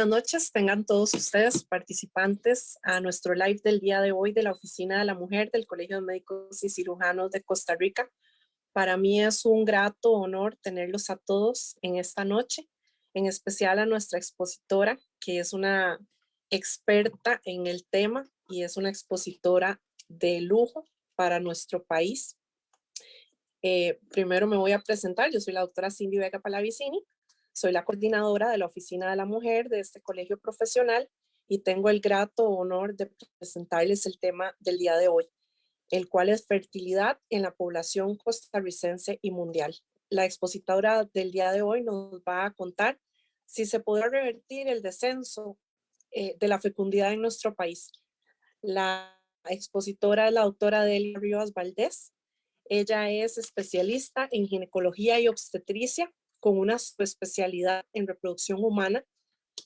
buenas noches, tengan todos ustedes participantes a nuestro live del día de hoy de la Oficina de la Mujer del Colegio de Médicos y Cirujanos de Costa Rica. Para mí es un grato honor tenerlos a todos en esta noche, en especial a nuestra expositora, que es una experta en el tema y es una expositora de lujo para nuestro país. Primero me voy a presentar, yo soy la doctora Cindy Vega Palavicini. Soy la coordinadora de la Oficina de la Mujer de este colegio profesional y tengo el grato honor de presentarles el tema del día de hoy, el cual es fertilidad en la población costarricense y mundial. La expositora del día de hoy nos va a contar si se podrá revertir el descenso de la fecundidad en nuestro país. La expositora es la doctora Delia Rivas Valdés. Ella es especialista en ginecología y obstetricia con una especialidad en reproducción humana.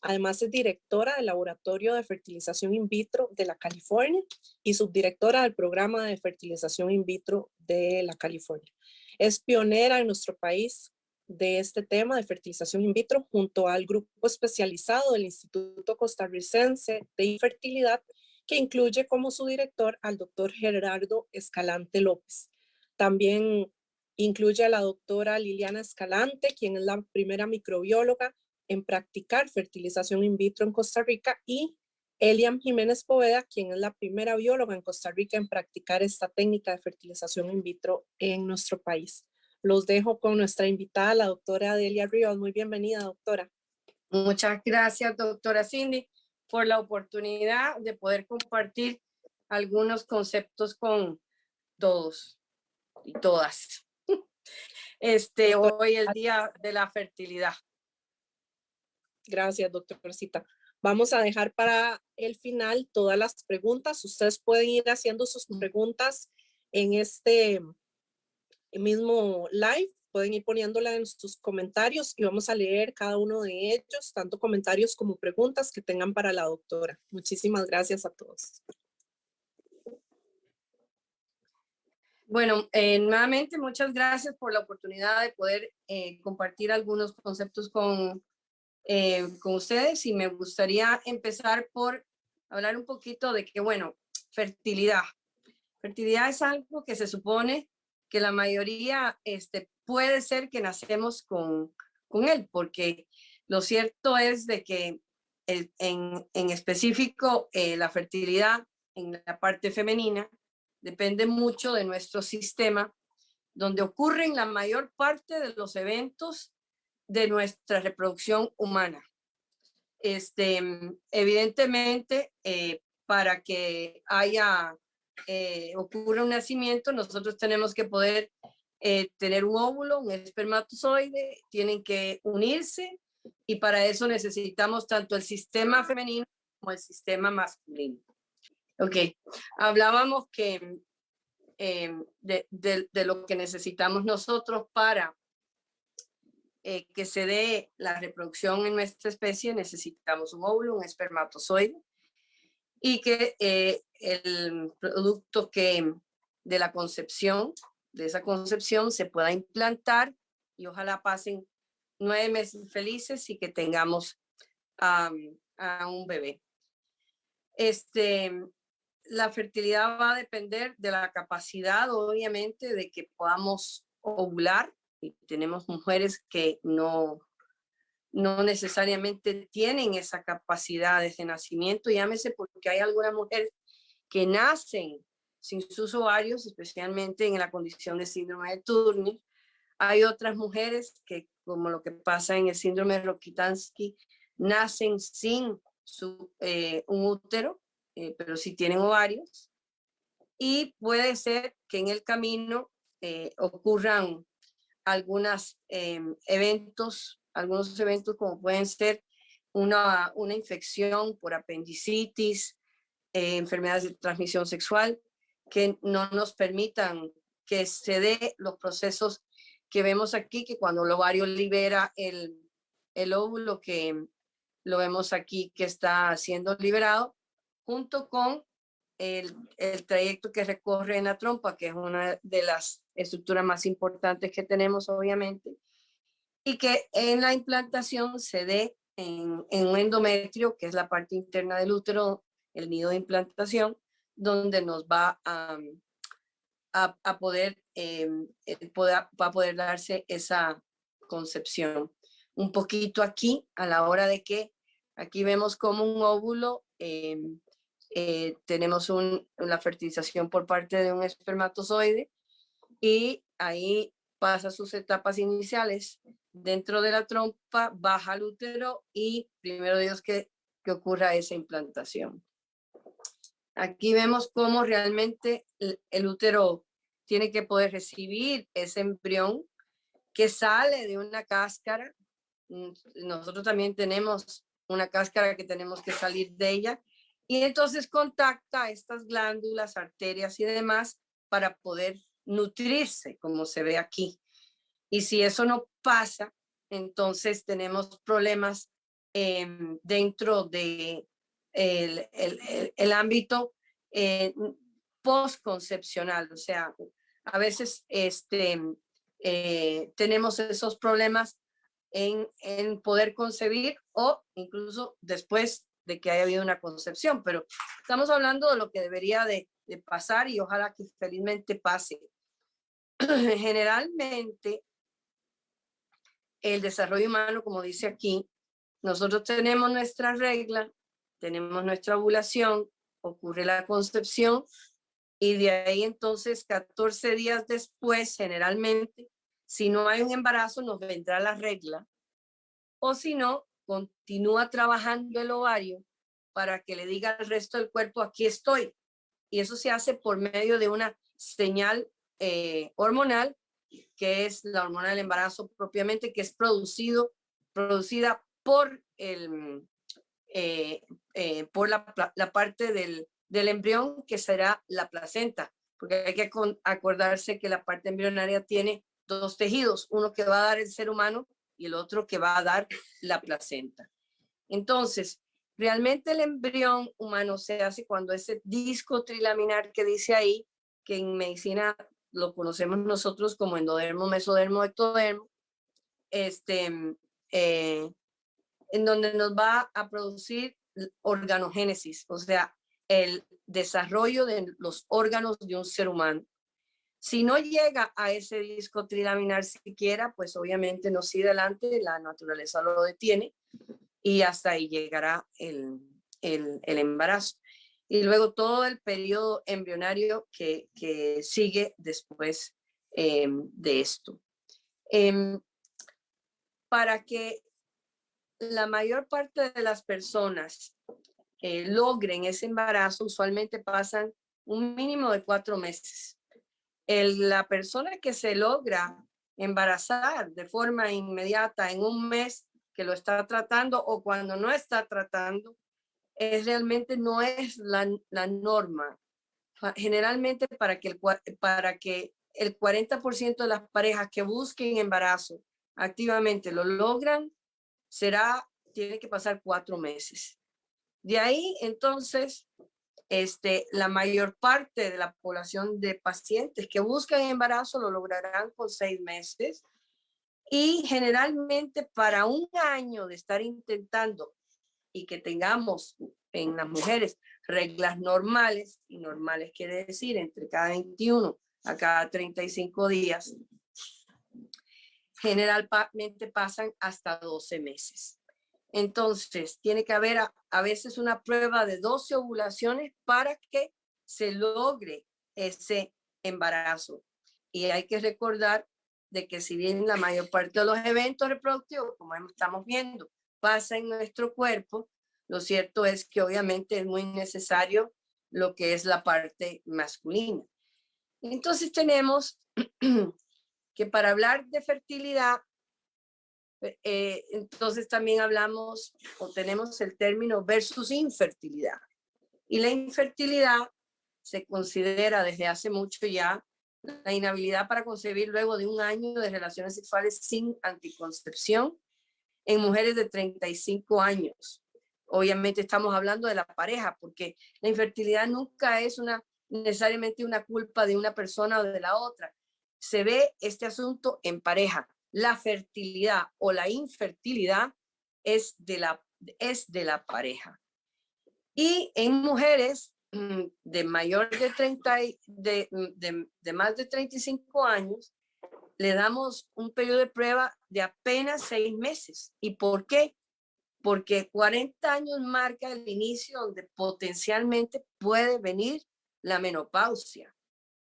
Además es directora del Laboratorio de Fertilización In Vitro de la California y subdirectora del Programa de Fertilización In Vitro de la California. Es pionera en nuestro país de este tema de fertilización in vitro junto al grupo especializado del Instituto Costarricense de Infertilidad, que incluye como su director al doctor Gerardo Escalante López. También incluye a la doctora Liliana Escalante, quien es la primera microbióloga en practicar fertilización in vitro en Costa Rica, y Eliam Jiménez Poveda, quien es la primera bióloga en Costa Rica en practicar esta técnica de fertilización in vitro en nuestro país. Los dejo con nuestra invitada, la doctora Delia Rivas. Muy bienvenida, doctora. Muchas gracias, doctora Cindy, por la oportunidad de poder compartir algunos conceptos con todos y todas. Hoy es el día de la fertilidad. Gracias, doctorcita. Vamos a dejar para el final todas las preguntas. Ustedes pueden ir haciendo sus preguntas en este mismo live. Pueden ir poniéndola en sus comentarios y vamos a leer cada uno de ellos, tanto comentarios como preguntas que tengan para la doctora. Muchísimas gracias a todos. Bueno, nuevamente muchas gracias por la oportunidad de poder compartir algunos conceptos con ustedes, y me gustaría empezar por hablar un poquito de que, bueno, fertilidad. Fertilidad es algo que se supone que la mayoría puede ser que nacemos con él, porque lo cierto es de que en específico la fertilidad en la parte femenina depende mucho de nuestro sistema, donde ocurren la mayor parte de los eventos de nuestra reproducción humana. Evidentemente, para que ocurra un nacimiento, nosotros tenemos que poder tener un óvulo, un espermatozoide, tienen que unirse, y para eso necesitamos tanto el sistema femenino como el sistema masculino. Ok, hablábamos que de lo que necesitamos nosotros para que se dé la reproducción en nuestra especie. Necesitamos un óvulo, un espermatozoide, y que el producto de la concepción, de esa concepción, se pueda implantar, y ojalá pasen 9 meses felices y que tengamos a un bebé. La fertilidad va a depender de la capacidad, obviamente, de que podamos ovular, y tenemos mujeres que no necesariamente tienen esa capacidad de nacimiento, llámese porque hay algunas mujeres que nacen sin sus ovarios, especialmente en la condición de síndrome de Turner. Hay otras mujeres que, como lo que pasa en el síndrome de Rokitansky, nacen sin un útero, pero sí tienen ovarios, y puede ser que en el camino ocurran algunos eventos como pueden ser una infección por apendicitis, enfermedades de transmisión sexual, que no nos permitan que se dé los procesos que vemos aquí, que cuando el ovario libera el óvulo, que lo vemos aquí que está siendo liberado, junto con el trayecto que recorre en la trompa, que es una de las estructuras más importantes que tenemos, obviamente, y que en la implantación se dé en un endometrio, que es la parte interna del útero, el nido de implantación, donde nos va a poder, va a poder darse esa concepción. Un poquito aquí, a la hora de que aquí vemos como un óvulo, tenemos una fertilización por parte de un espermatozoide y ahí pasa sus etapas iniciales dentro de la trompa, baja al útero y primero Dios que ocurra esa implantación. Aquí vemos cómo realmente el útero tiene que poder recibir ese embrión que sale de una cáscara. Nosotros también tenemos una cáscara que tenemos que salir de ella y entonces contacta estas glándulas, arterias y demás para poder nutrirse, como se ve aquí. Y si eso no pasa, entonces tenemos problemas dentro de el ámbito postconcepcional. O sea, a veces tenemos esos problemas en poder concebir o incluso después de que haya habido una concepción, pero estamos hablando de lo que debería de pasar y ojalá que felizmente pase. Generalmente, el desarrollo humano, como dice aquí, nosotros tenemos nuestra regla, tenemos nuestra ovulación, ocurre la concepción y de ahí entonces 14 días después, generalmente, si no hay un embarazo, nos vendrá la regla o si no, continúa trabajando el ovario para que le diga al resto del cuerpo, aquí estoy. Y eso se hace por medio de una señal hormonal, que es la hormona del embarazo propiamente, que es producida por, por la parte del embrión, que será la placenta, porque hay que acordarse que la parte embrionaria tiene dos tejidos, uno que va a dar el ser humano y el otro que va a dar la placenta. Entonces, realmente el embrión humano se hace cuando ese disco trilaminar que dice ahí, que en medicina lo conocemos nosotros como endodermo, mesodermo, ectodermo, en donde nos va a producir organogénesis, o sea, el desarrollo de los órganos de un ser humano. Si no llega a ese disco trilaminar siquiera, pues obviamente no sigue adelante, la naturaleza lo detiene y hasta ahí llegará el embarazo. Y luego todo el periodo embrionario que sigue después de esto. Para que la mayor parte de las personas logren ese embarazo, usualmente pasan un mínimo de 4 meses. La persona que se logra embarazar de forma inmediata en un mes que lo está tratando o cuando no está tratando, realmente no es la norma. Generalmente para que el 40% de las parejas que busquen embarazo activamente lo logran, tiene que pasar 4 meses. De ahí, entonces, la mayor parte de la población de pacientes que buscan embarazo lo lograrán con 6 meses. Y generalmente para un año de estar intentando y que tengamos en las mujeres reglas normales, y normales quiere decir entre cada 21 a cada 35 días, generalmente pasan hasta 12 meses. Entonces, tiene que haber a veces una prueba de 12 ovulaciones para que se logre ese embarazo. Y hay que recordar de que si bien la mayor parte de los eventos reproductivos, como estamos viendo, pasa en nuestro cuerpo, lo cierto es que obviamente es muy necesario lo que es la parte masculina. Entonces tenemos que para hablar de fertilidad, entonces también hablamos o tenemos el término versus infertilidad. Y la infertilidad se considera desde hace mucho ya la inhabilidad para concebir luego de un año de relaciones sexuales sin anticoncepción en mujeres de 35 años. Obviamente estamos hablando de la pareja, porque la infertilidad nunca es necesariamente una culpa de una persona o de la otra. Se ve este asunto en pareja. La fertilidad o la infertilidad es de la pareja. Y en mujeres de mayor de 30, de más de 35 años, le damos un periodo de prueba de apenas 6 meses. ¿Y por qué? Porque 40 años marca el inicio donde potencialmente puede venir la menopausia.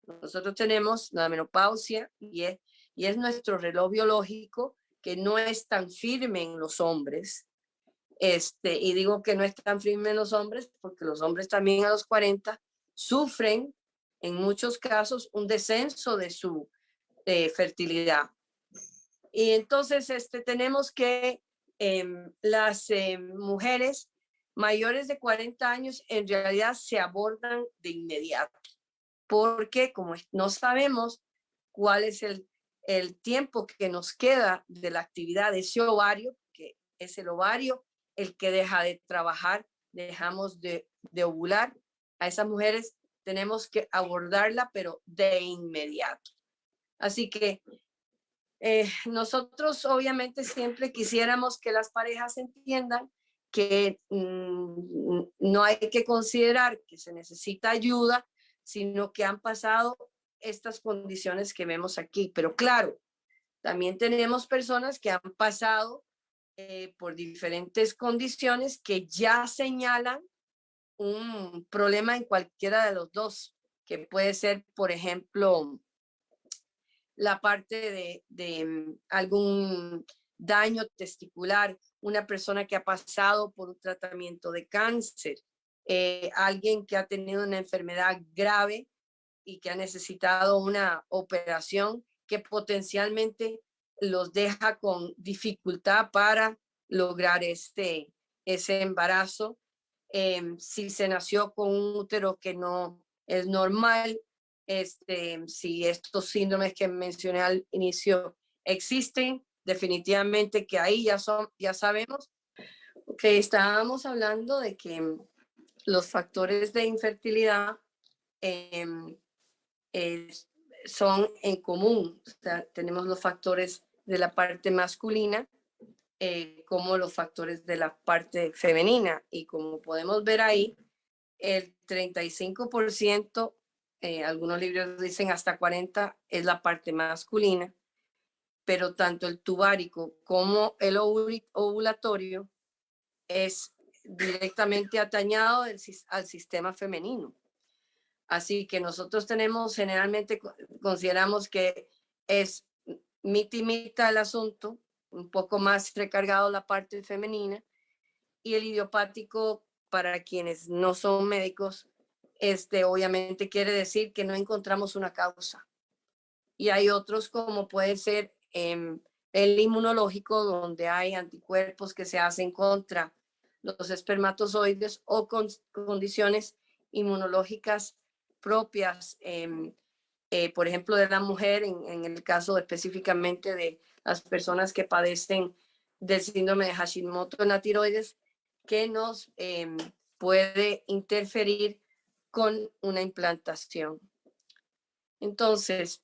Nosotros tenemos la menopausia y es nuestro reloj biológico que no es tan firme en los hombres. Y digo que no es tan firme en los hombres porque los hombres también a los 40 sufren en muchos casos un descenso de su fertilidad. Y entonces tenemos que las mujeres mayores de 40 años en realidad se abordan de inmediato, porque como no sabemos cuál es el tiempo que nos queda de la actividad de ese ovario, que es el ovario el que deja de trabajar, dejamos de ovular, a esas mujeres tenemos que abordarla, pero de inmediato. Así que nosotros obviamente siempre quisiéramos que las parejas entiendan que no hay que considerar que se necesita ayuda, sino que han pasado estas condiciones que vemos aquí. Pero claro, también tenemos personas que han pasado por diferentes condiciones que ya señalan un problema en cualquiera de los dos, que puede ser, por ejemplo, la parte de algún daño testicular, una persona que ha pasado por un tratamiento de cáncer, alguien que ha tenido una enfermedad grave y que ha necesitado una operación que potencialmente los deja con dificultad para lograr ese embarazo. Si se nació con un útero que no es normal, si estos síndromes que mencioné al inicio existen, definitivamente que ahí ya sabemos que estábamos hablando de que los factores de infertilidad son en común. O sea, tenemos los factores de la parte masculina como los factores de la parte femenina. Y como podemos ver ahí, el 35%, algunos libros dicen hasta 40%, es la parte masculina, pero tanto el tubárico como el ovulatorio es directamente atañado al sistema femenino. Así que nosotros generalmente consideramos que es mitad el asunto, un poco más recargado la parte femenina, y el idiopático, para quienes no son médicos, obviamente quiere decir que no encontramos una causa. Y hay otros como puede ser el inmunológico, donde hay anticuerpos que se hacen contra los espermatozoides o con condiciones inmunológicas propias, por ejemplo, de la mujer, en el caso específicamente de las personas que padecen del síndrome de Hashimoto en la tiroides, que nos puede interferir con una implantación. Entonces,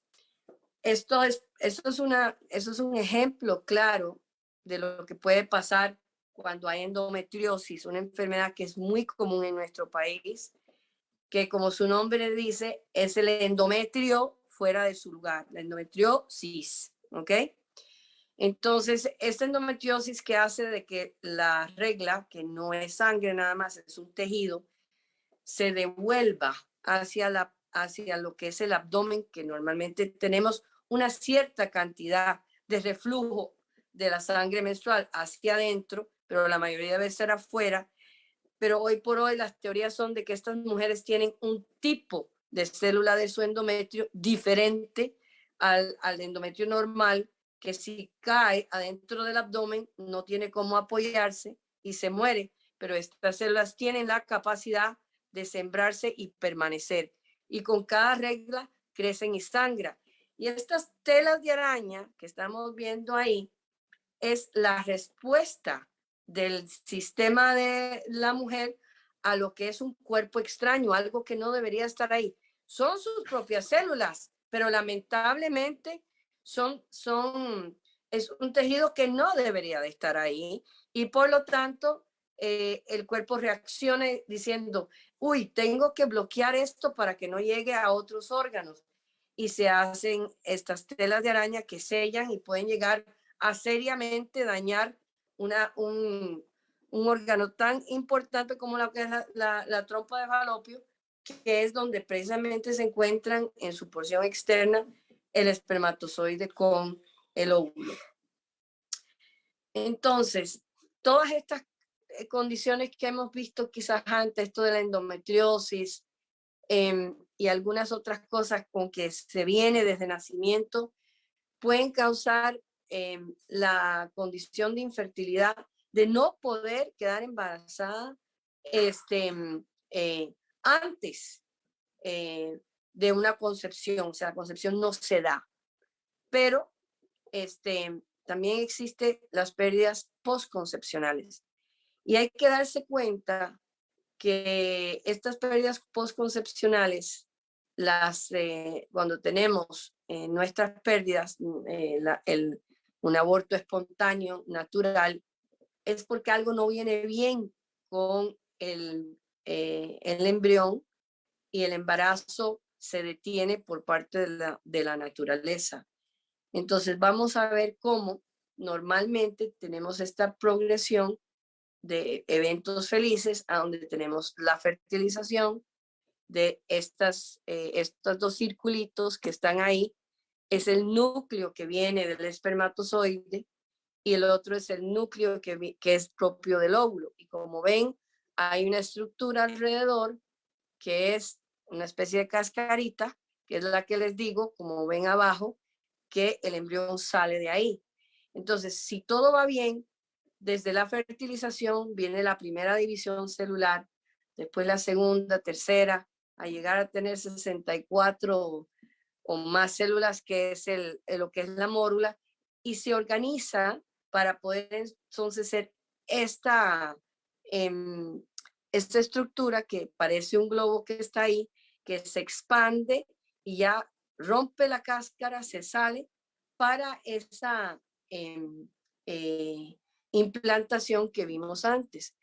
eso es un ejemplo claro de lo que puede pasar cuando hay endometriosis, una enfermedad que es muy común en nuestro país, que como su nombre dice, es el endometrio fuera de su lugar, la endometriosis, ¿ok? Entonces, esta endometriosis que hace de que la regla, que no es sangre nada más, es un tejido, se devuelva hacia lo que es el abdomen, que normalmente tenemos una cierta cantidad de reflujo de la sangre menstrual hacia adentro, pero la mayoría debe ser afuera. Pero hoy por hoy las teorías son de que estas mujeres tienen un tipo de célula de su endometrio diferente al endometrio normal, que si cae adentro del abdomen no tiene cómo apoyarse y se muere, pero estas células tienen la capacidad de sembrarse y permanecer. Y con cada regla crecen y sangran. Y estas telas de araña que estamos viendo ahí es la respuesta del sistema de la mujer a lo que es un cuerpo extraño, algo que no debería estar ahí. Son sus propias células, pero lamentablemente son es un tejido que no debería de estar ahí y por lo tanto el cuerpo reacciona diciendo, uy, tengo que bloquear esto para que no llegue a otros órganos. Y se hacen estas telas de araña que sellan y pueden llegar a seriamente dañar un órgano tan importante como lo que es la trompa de falopio, que es donde precisamente se encuentran en su porción externa el espermatozoide con el óvulo. Entonces, todas estas condiciones que hemos visto quizás antes, esto de la endometriosis y algunas otras cosas con que se viene desde nacimiento, pueden causar la condición de infertilidad, de no poder quedar embarazada antes de una concepción, o sea, la concepción no se da. Pero también existen las pérdidas postconcepcionales. Y hay que darse cuenta que estas pérdidas postconcepcionales, cuando tenemos nuestras pérdidas, un aborto espontáneo, natural, es porque algo no viene bien con el embrión y el embarazo se detiene por parte de la naturaleza. Entonces vamos a ver cómo normalmente tenemos esta progresión de eventos felices a donde tenemos la fertilización de estos dos circulitos que están ahí. Es el núcleo que viene del espermatozoide y el otro es el núcleo que es propio del óvulo. Y como ven, hay una estructura alrededor que es una especie de cascarita, que es la que les digo, como ven abajo, que el embrión sale de ahí. Entonces, si todo va bien, desde la fertilización viene la primera división celular, después la segunda, tercera, a llegar a tener 64 o más células, que es lo que es la mórula, y se organiza para poder entonces ser esta, esta estructura que parece un globo que está ahí, que se expande y ya rompe la cáscara, se sale para esa implantación que vimos antes.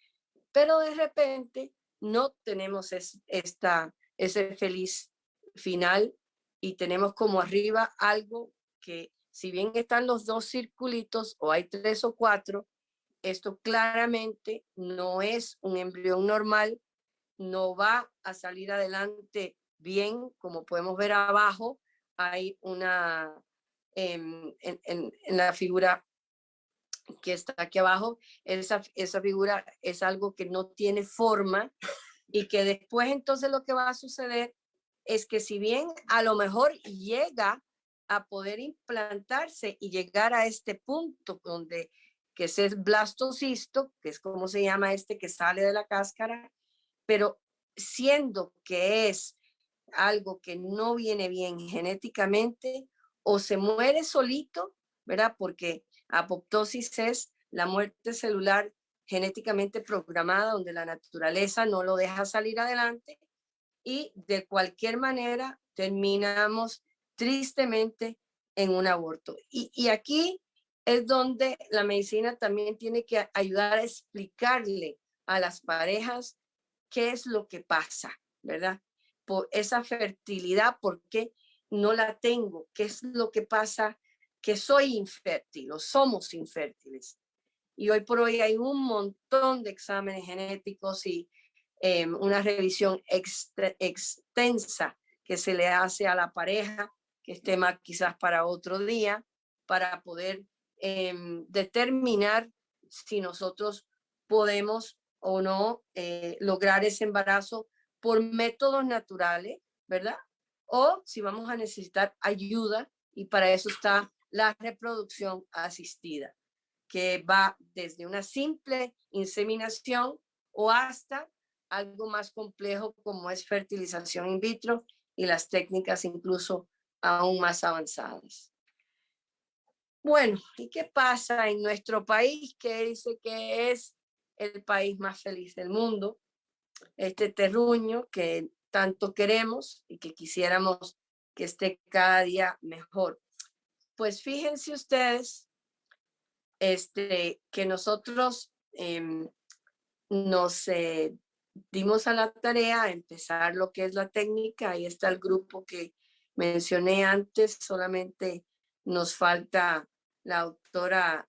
Pero de repente no tenemos ese feliz final y tenemos como arriba algo que, si bien están los dos circulitos o hay 3 o 4, esto claramente no es un embrión normal, no va a salir adelante bien, como podemos ver abajo, hay una, en la figura que está aquí abajo, esa figura es algo que no tiene forma y que después entonces lo que va a suceder es que si bien a lo mejor llega a poder implantarse y llegar a este punto donde que es el blastocisto, que es como se llama que sale de la cáscara, pero siendo que es algo que no viene bien genéticamente, o se muere solito, ¿verdad? Porque apoptosis es la muerte celular genéticamente programada, donde la naturaleza no lo deja salir adelante, y de cualquier manera terminamos tristemente en un aborto. Y aquí es donde la medicina también tiene que ayudar a explicarle a las parejas qué es lo que pasa, ¿verdad? Por esa fertilidad, ¿por qué no la tengo? ¿Qué es lo que pasa? Que soy infértil o somos infértiles. Y hoy por hoy hay un montón de exámenes genéticos y una revisión extensa que se le hace a la pareja, que es tema quizás para otro día, para poder determinar si nosotros podemos o no lograr ese embarazo por métodos naturales, ¿verdad? O si vamos a necesitar ayuda, y para eso está la reproducción asistida, que va desde una simple inseminación o hasta algo más complejo como es fertilización in vitro y las técnicas incluso aún más avanzadas. Bueno, ¿y qué pasa en nuestro país, que dice que es el país más feliz del mundo? Este terruño que tanto queremos y que quisiéramos que esté cada día mejor. Pues fíjense ustedes que nosotros nos dimos a la tarea de empezar lo que es la técnica. Ahí está el grupo que mencioné antes, solamente nos falta la autora,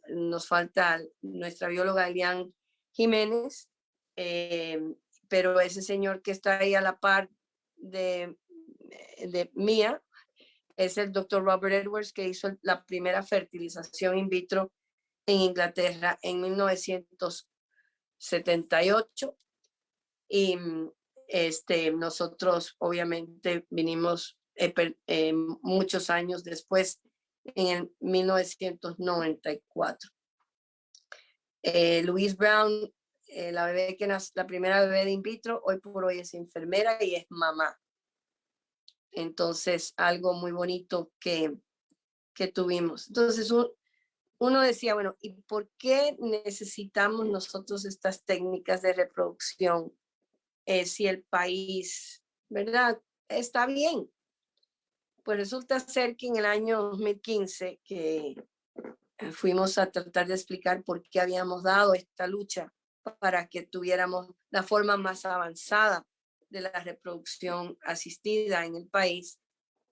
nos falta nuestra bióloga Elian Jiménez, pero ese señor que está ahí a la par de mía es el doctor Robert Edwards, que hizo la primera fertilización in vitro en Inglaterra en 1978. Y nosotros obviamente vinimos muchos años después, en el 1994. Louise Brown, la primera bebé de in vitro, hoy por hoy es enfermera y es mamá. Entonces, algo muy bonito que tuvimos. Entonces, uno decía, bueno, ¿y por qué necesitamos nosotros estas técnicas de reproducción si el país, ¿verdad?, está bien? Pues resulta ser que en el año 2015 que fuimos a tratar de explicar por qué habíamos dado esta lucha para que tuviéramos la forma más avanzada de la reproducción asistida en el país,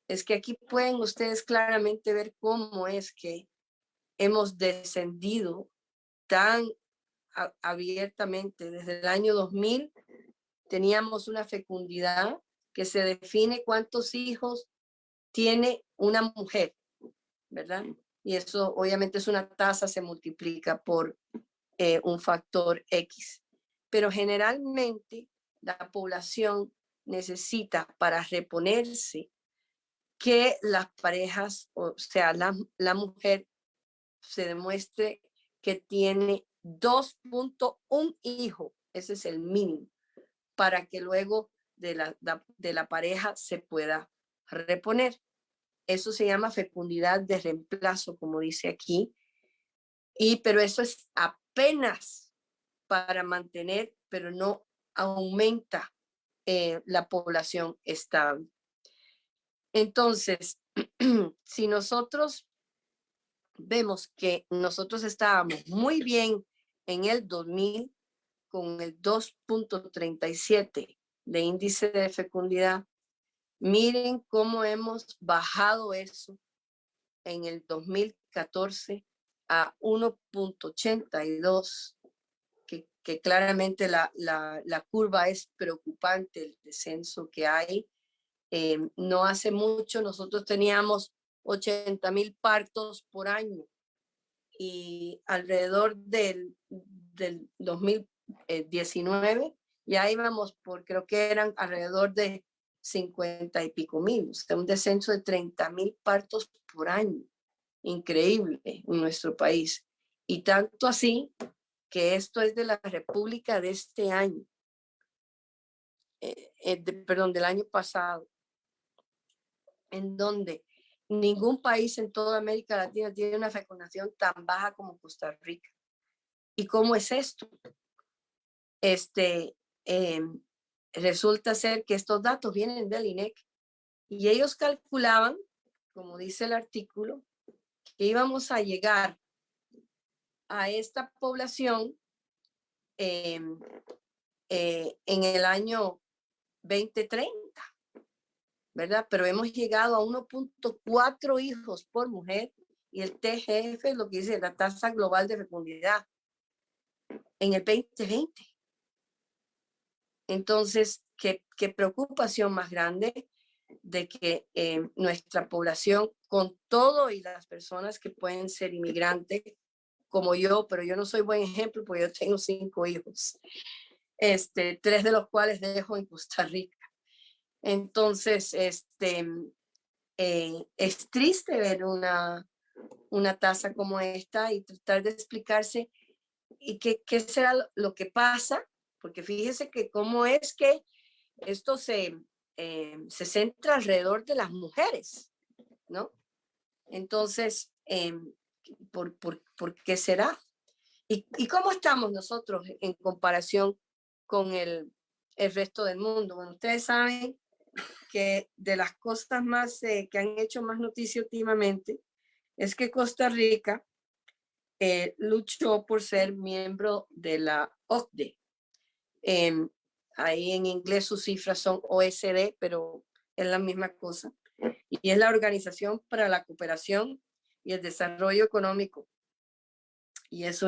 es que aquí pueden ustedes claramente ver cómo es que hemos descendido tan abiertamente. Desde el año 2000 teníamos una fecundidad que se define cuántos hijos tiene una mujer, ¿verdad? Y eso obviamente es una tasa, se multiplica por un factor X. Pero generalmente la población necesita para reponerse que las parejas, o sea, la mujer se demuestre que tiene 2.1 hijos, ese es el mínimo, para que luego de la pareja se pueda reponer. Eso se llama fecundidad de reemplazo, como dice aquí, pero eso es apenas para mantener, pero no aumenta la población estable. Entonces, si nosotros vemos que nosotros estábamos muy bien en el 2000 con el 2.37 de índice de fecundidad, miren cómo hemos bajado eso en el 2014 a 1.82, que claramente la curva es preocupante, el descenso que hay. No hace mucho nosotros teníamos 80,000 partos por año y alrededor del 2019 ya íbamos por, creo que eran alrededor de 50 y pico mil, o sea, un descenso de 30,000 partos por año. Increíble en nuestro país. Y tanto así que esto es de la República de este año, perdón, del año pasado, en donde ningún país en toda América Latina tiene una fecundación tan baja como Costa Rica. ¿Y cómo es esto? Resulta ser que estos datos vienen del INEC y ellos calculaban, como dice el artículo, que íbamos a llegar a esta población en el año 2030, ¿verdad? Pero hemos llegado a 1.4 hijos por mujer y el TGF es lo que dice la tasa global de fecundidad en el 2020. Entonces, qué preocupación más grande de que nuestra población, con todo y las personas que pueden ser inmigrantes, como yo, pero yo no soy buen ejemplo porque yo tengo 5 hijos, 3 de los cuales dejo en Costa Rica. Entonces, es triste ver una tasa como esta y tratar de explicarse y qué será lo que pasa, porque fíjese que cómo es que esto se centra alrededor de las mujeres, ¿no? Entonces, ¿por qué será? ¿Y cómo estamos nosotros en comparación con el resto del mundo? Bueno, ustedes saben que de las cosas más que han hecho más noticia últimamente es que Costa Rica luchó por ser miembro de la OCDE. Ahí en inglés sus cifras son OSD, pero es la misma cosa. Y es la Organización para la Cooperación y el Desarrollo Económico. Y es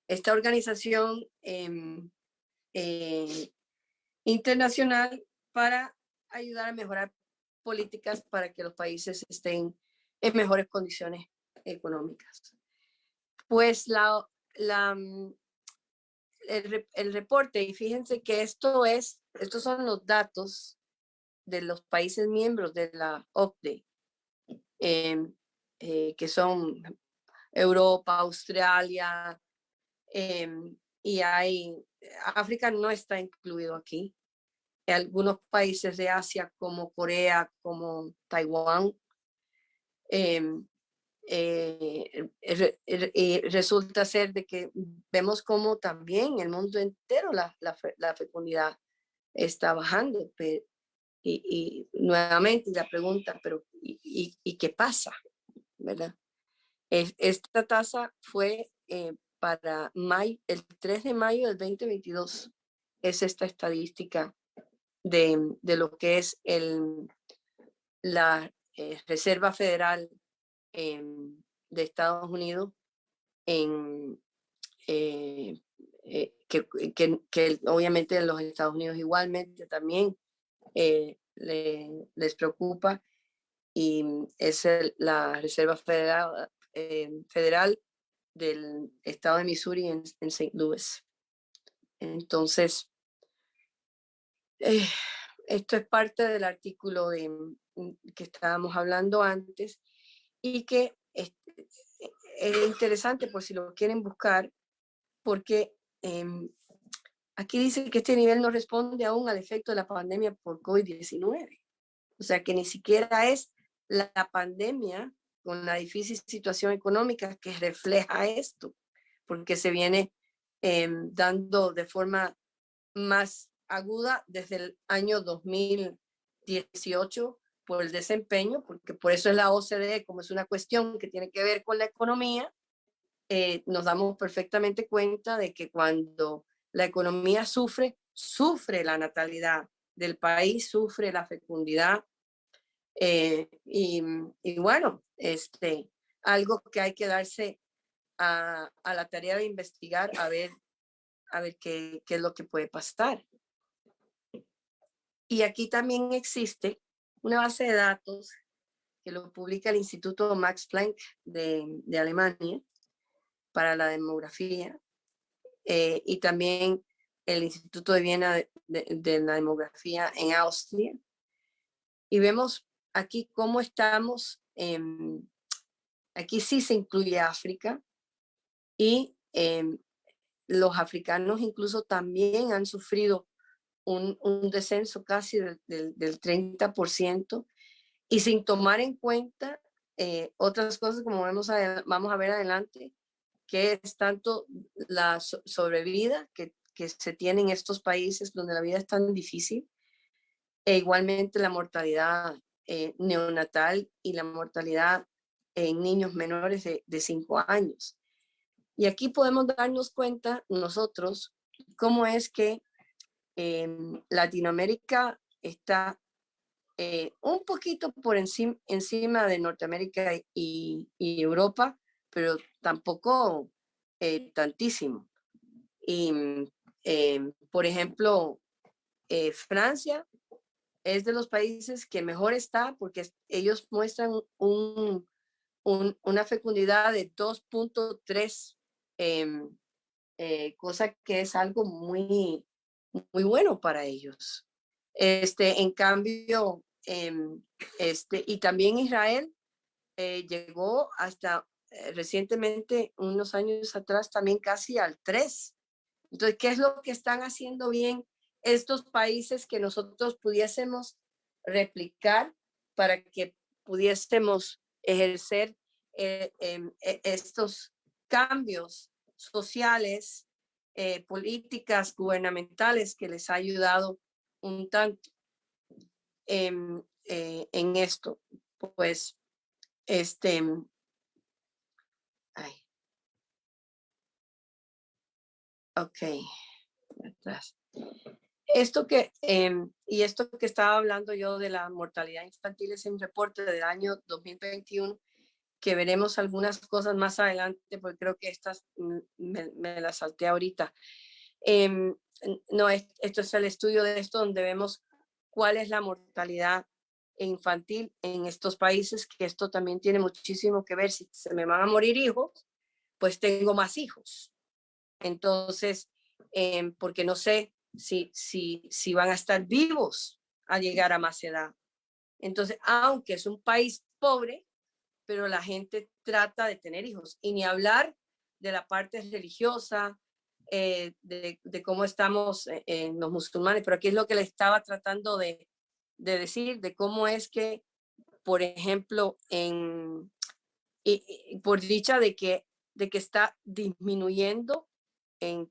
esta organización internacional para ayudar a mejorar políticas para que los países estén en mejores condiciones económicas. Pues el reporte, y fíjense que estos son los datos de los países miembros de la OCDE, que son Europa, Australia, y África no está incluido aquí. Algunos países de Asia como Corea, como Taiwán, resulta ser de que vemos como también en el mundo entero la fecundidad está bajando. Y nuevamente la pregunta, pero ¿y qué pasa? ¿Verdad? Esta tasa fue para el 3 de mayo del 2022. Es esta estadística de lo que es la Reserva Federal de Estados Unidos, que obviamente en los Estados Unidos igualmente también les preocupa, y es la Reserva Federal del estado de Missouri en St. Louis. Entonces, esto es parte del artículo que estábamos hablando antes, y que es interesante por si lo quieren buscar, porque aquí dice que este nivel no responde aún al efecto de la pandemia por COVID-19. O sea que ni siquiera es la pandemia con la difícil situación económica que refleja esto, porque se viene dando de forma más aguda desde el año 2018 por el desempeño, porque por eso es la OCDE, como es una cuestión que tiene que ver con la economía, nos damos perfectamente cuenta de que cuando la economía sufre la natalidad del país, sufre la fecundidad, y bueno, algo que hay que darse a la tarea de investigar, a ver qué es lo que puede pasar. Y aquí también existe una base de datos que lo publica el Instituto Max Planck de Alemania para la demografía, y también el Instituto de Viena de la demografía en Austria. Y vemos aquí cómo estamos, aquí sí se incluye África, y los africanos incluso también han sufrido un descenso casi del 30%, y sin tomar en cuenta otras cosas como vamos a ver adelante, que es tanto la sobrevida que se tiene en estos países donde la vida es tan difícil, e igualmente la mortalidad neonatal y la mortalidad en niños menores de 5 años. Y aquí podemos darnos cuenta nosotros cómo es que Latinoamérica está un poquito por encima de Norteamérica y Europa, pero tampoco tantísimo. Y, por ejemplo, Francia es de los países que mejor está, porque ellos muestran una fecundidad de 2.3, cosa que es algo muy, muy bueno para ellos. En cambio, y también Israel llegó hasta recientemente, unos años atrás, también casi al 3. Entonces, ¿qué es lo que están haciendo bien estos países que nosotros pudiésemos replicar para que pudiésemos ejercer estos cambios sociales, políticas gubernamentales que les ha ayudado un tanto en esto? Pues, ay, Ok. Atrás. Esto que estaba hablando yo de la mortalidad infantil es un reporte del año 2021, que veremos algunas cosas más adelante, porque creo que estas me las salté ahorita. No, esto es el estudio de esto, donde vemos cuál es la mortalidad infantil en estos países, que esto también tiene muchísimo que ver. Si se me van a morir hijos, pues tengo más hijos. Entonces, porque no sé si van a estar vivos al llegar a más edad. Entonces, aunque es un país pobre, pero la gente trata de tener hijos. Y ni hablar de la parte religiosa, de cómo estamos en los musulmanes, pero aquí es lo que le estaba tratando de decir, de cómo es que, por ejemplo, por dicha de que está disminuyendo,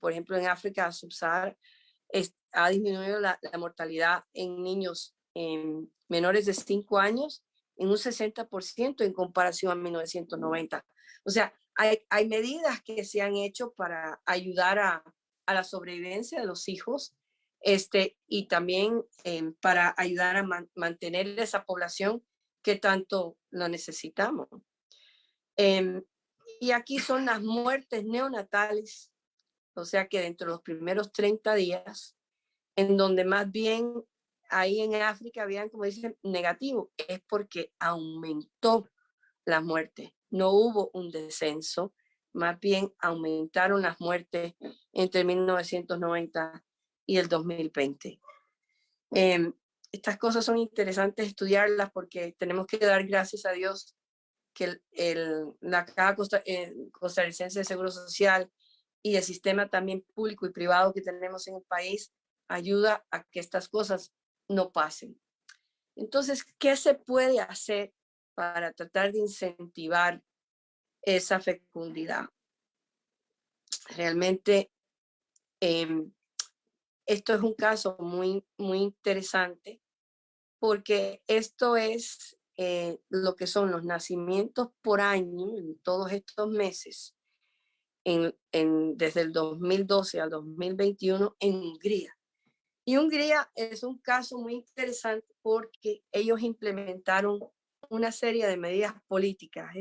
por ejemplo, en África subsahariana, ha disminuido la mortalidad en niños menores de 5 años en un 60% en comparación a 1990. O sea, hay medidas que se han hecho para ayudar a la sobrevivencia de los hijos, y también para ayudar a mantener esa población que tanto lo necesitamos. Y aquí son las muertes neonatales, o sea que dentro de los primeros 30 días, en donde más bien ahí en África habían, como dicen, negativo, es porque aumentó la muerte. No hubo un descenso, más bien aumentaron las muertes entre 1990 y el 2020. Estas cosas son interesantes estudiarlas, porque tenemos que dar gracias a Dios que la Caja Costarricense de Seguro Social y el sistema también público y privado que tenemos en el país ayuda a que estas cosas no pasen. Entonces, ¿qué se puede hacer para tratar de incentivar esa fecundidad? Realmente, esto es un caso muy, muy interesante, porque esto es lo que son los nacimientos por año en todos estos meses, desde el 2012 al 2021 en Hungría. Y Hungría es un caso muy interesante porque ellos implementaron una serie de medidas políticas,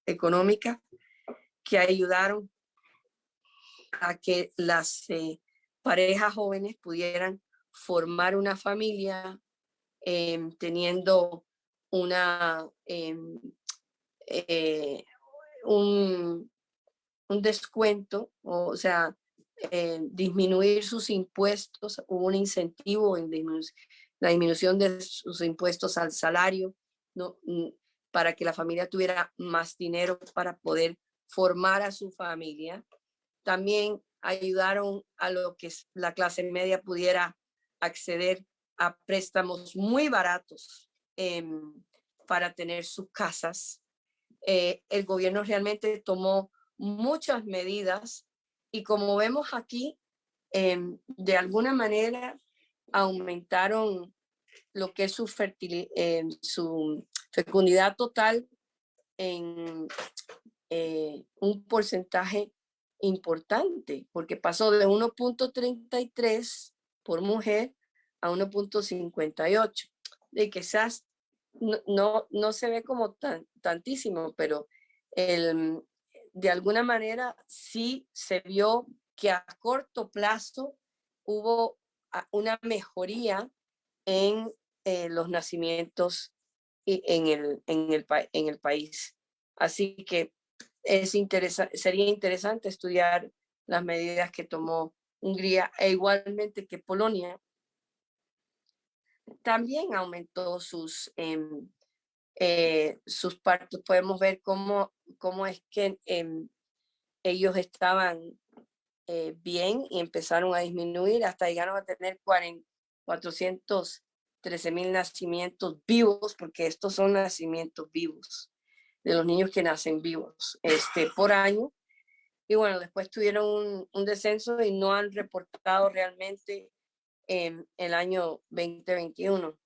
económicas, que ayudaron a que las parejas jóvenes pudieran formar una familia, teniendo un descuento, o sea, disminuir sus impuestos. Hubo un incentivo en la disminución de sus impuestos al salario, ¿no? Para que la familia tuviera más dinero para poder formar a su familia. También ayudaron a lo que la clase media pudiera acceder a préstamos muy baratos para tener sus casas. El gobierno realmente tomó muchas medidas, y como vemos aquí, de alguna manera aumentaron lo que es su fecundidad total en un porcentaje importante, porque pasó de 1.33 por mujer a 1.58. De quizás no se ve como tantísimo, pero de alguna manera sí se vio que a corto plazo hubo una mejoría en los nacimientos en el país. Así que sería interesante estudiar las medidas que tomó Hungría, e igualmente que Polonia también aumentó sus partos. Podemos ver cómo es que ellos estaban bien y empezaron a disminuir hasta llegaron a tener 413,000 nacimientos vivos, porque estos son nacimientos vivos, de los niños que nacen vivos por año. Y bueno, después tuvieron un descenso y no han reportado realmente el año 2021,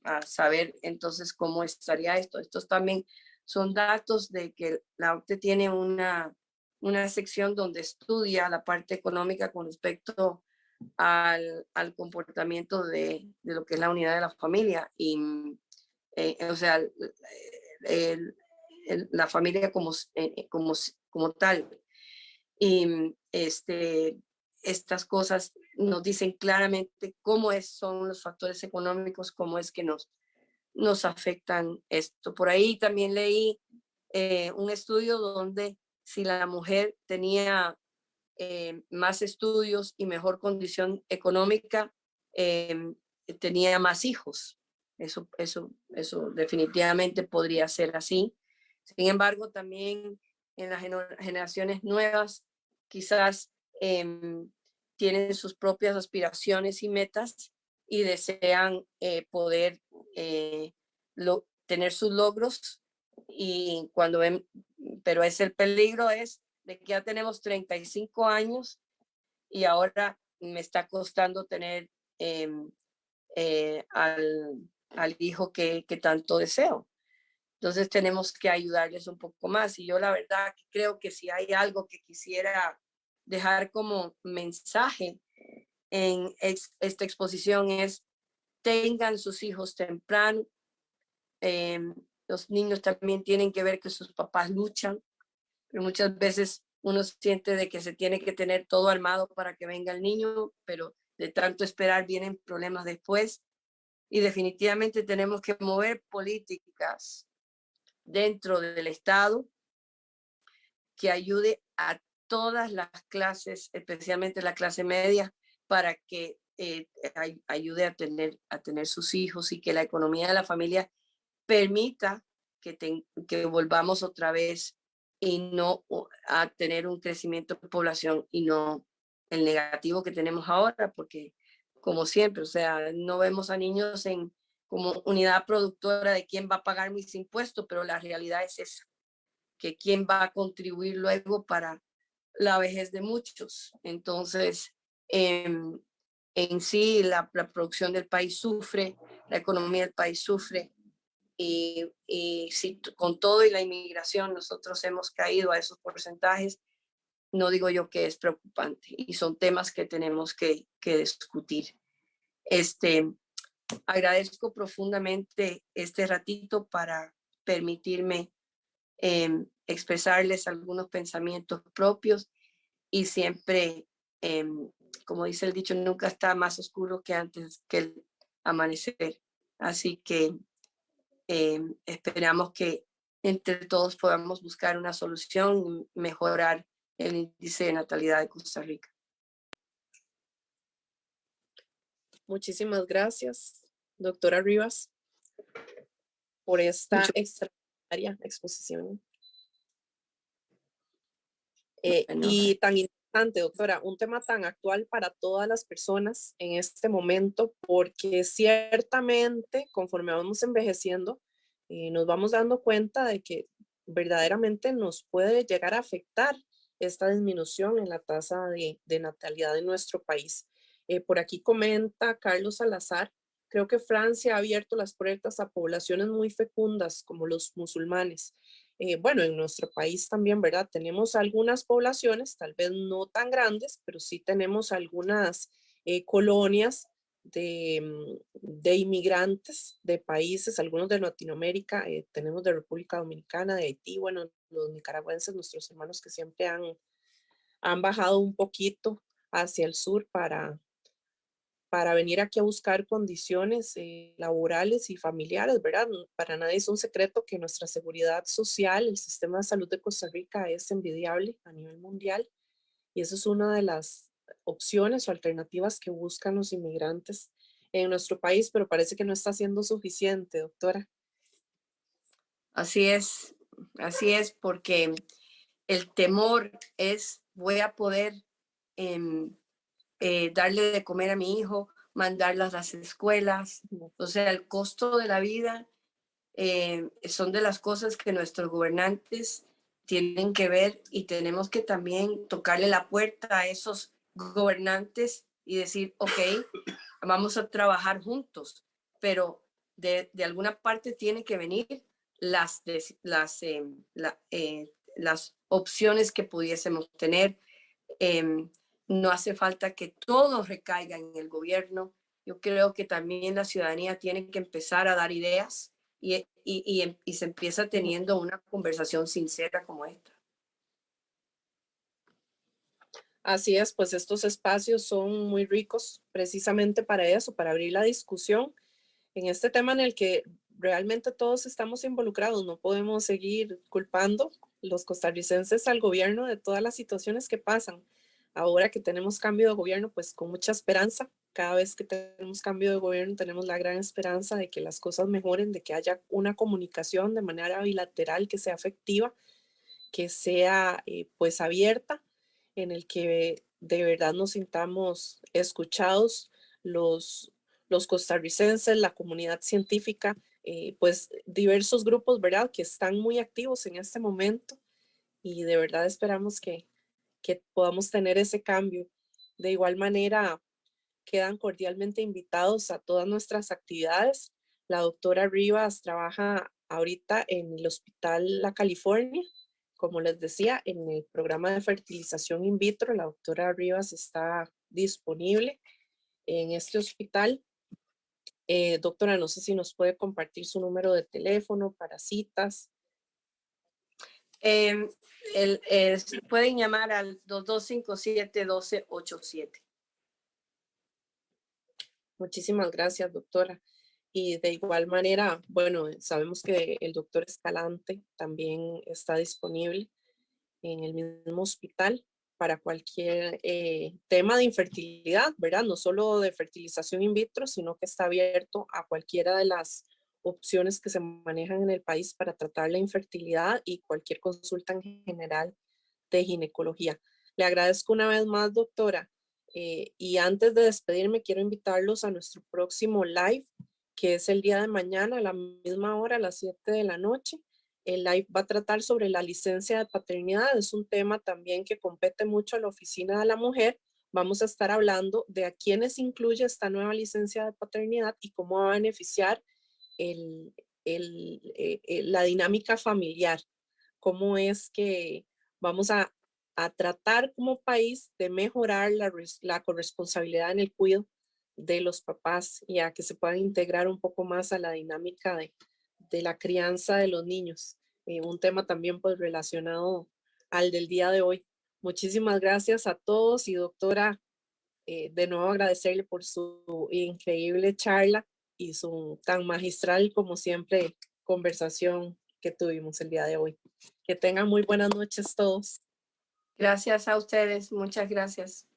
a saber entonces cómo estaría esto. Estos también son datos de que la OCDE tiene una una sección donde estudia la parte económica con respecto al comportamiento de lo que es la unidad de la familia y, o sea, la familia como tal. Y estas cosas nos dicen claramente son los factores económicos, cómo es que nos afectan esto. Por ahí también leí un estudio donde si la mujer tenía más estudios y mejor condición económica, tenía más hijos. Eso definitivamente podría ser así. Sin embargo, también en las generaciones nuevas, quizás tienen sus propias aspiraciones y metas y desean poder tener sus logros, y cuando ven, pero el peligro es de que ya tenemos 35 años y ahora me está costando tener al hijo que tanto deseo. Entonces tenemos que ayudarles un poco más. Y yo la verdad creo que si hay algo que quisiera dejar como mensaje en esta exposición es: tengan sus hijos temprano. Los niños también tienen que ver que sus papás luchan, pero muchas veces uno siente de que se tiene que tener todo armado para que venga el niño, pero de tanto esperar vienen problemas después. Y definitivamente tenemos que mover políticas dentro del Estado que ayude a todas las clases, especialmente la clase media, para que ayude a tener sus hijos y que la economía de la familia permita que volvamos otra vez y no a tener un crecimiento de población y no el negativo que tenemos ahora, porque como siempre, o sea, no vemos a niños como unidad productora de quién va a pagar mis impuestos, pero la realidad es esa, que quién va a contribuir luego para la vejez de muchos. Entonces, en sí, la producción del país sufre, la economía del país sufre, y si con todo y la inmigración nosotros hemos caído a esos porcentajes, no digo yo que es preocupante, y son temas que tenemos que discutir. Agradezco profundamente este ratito para permitirme expresarles algunos pensamientos propios, y siempre, como dice el dicho, nunca está más oscuro que antes que el amanecer. Así que esperamos que entre todos podamos buscar una solución y mejorar el índice de natalidad de Costa Rica. Muchísimas gracias, doctora Rivas, por esta extraordinaria exposición. Y tan interesante, doctora, un tema tan actual para todas las personas en este momento, porque ciertamente conforme vamos envejeciendo, nos vamos dando cuenta de que verdaderamente nos puede llegar a afectar esta disminución en la tasa de natalidad en nuestro país. Por aquí comenta Carlos Salazar: creo que Francia ha abierto las puertas a poblaciones muy fecundas como los musulmanes. Bueno, en nuestro país también, ¿verdad? Tenemos algunas poblaciones, tal vez no tan grandes, pero sí tenemos algunas colonias de inmigrantes de países, algunos de Latinoamérica, tenemos de República Dominicana, de Haití, bueno, los nicaragüenses, nuestros hermanos que siempre han bajado un poquito hacia el sur para venir aquí a buscar condiciones laborales y familiares, ¿verdad? Para nadie es un secreto que nuestra seguridad social, el sistema de salud de Costa Rica es envidiable a nivel mundial, y esa es una de las opciones o alternativas que buscan los inmigrantes en nuestro país, pero parece que no está siendo suficiente, doctora. Así es, porque el temor es: voy a poder darle de comer a mi hijo, mandarlas a las escuelas. O sea, el costo de la vida son de las cosas que nuestros gobernantes tienen que ver, y tenemos que también tocarle la puerta a esos gobernantes y decir: ok, vamos a trabajar juntos, pero de alguna parte tiene que venir las opciones que pudiésemos tener. No hace falta que todo recaiga en el gobierno. Yo creo que también la ciudadanía tiene que empezar a dar ideas y se empieza teniendo una conversación sincera como esta. Así es, pues estos espacios son muy ricos precisamente para eso, para abrir la discusión en este tema en el que realmente todos estamos involucrados. No podemos seguir culpando los costarricenses al gobierno de todas las situaciones que pasan. Ahora que tenemos cambio de gobierno, pues con mucha esperanza. Cada vez que tenemos cambio de gobierno, tenemos la gran esperanza de que las cosas mejoren, de que haya una comunicación de manera bilateral que sea efectiva, que sea pues abierta, en el que de verdad nos sintamos escuchados los costarricenses, la comunidad científica, pues diversos grupos, ¿verdad? Que están muy activos en este momento y de verdad esperamos que podamos tener ese cambio. De igual manera, quedan cordialmente invitados a todas nuestras actividades. La doctora Rivas trabaja ahorita en el Hospital La California. Como les decía, en el programa de fertilización in vitro, la doctora Rivas está disponible en este hospital. Doctora, no sé si nos puede compartir su número de teléfono para citas. Pueden llamar al 2257-1287. Muchísimas gracias, doctora. Y de igual manera, bueno, sabemos que el doctor Escalante también está disponible en el mismo hospital para cualquier tema de infertilidad, ¿verdad? No solo de fertilización in vitro, sino que está abierto a cualquiera de las opciones que se manejan en el país para tratar la infertilidad y cualquier consulta en general de ginecología. Le agradezco una vez más, doctora. Y antes de despedirme, quiero invitarlos a nuestro próximo live, que es el día de mañana a la misma hora, a las 7 de la noche. El live va a tratar sobre la licencia de paternidad. Es un tema también que compete mucho a la Oficina de la Mujer. Vamos a estar hablando de a quiénes incluye esta nueva licencia de paternidad y cómo va a beneficiar la dinámica familiar. Cómo es que vamos a tratar como país de mejorar la corresponsabilidad en el cuidado de los papás y a que se puedan integrar un poco más a la dinámica de la crianza de los niños. Un tema también pues relacionado al del día de hoy. Muchísimas gracias a todos y doctora, de nuevo agradecerle por su increíble charla y su tan magistral como siempre conversación que tuvimos el día de hoy. Que tengan muy buenas noches todos. Gracias a ustedes, muchas gracias.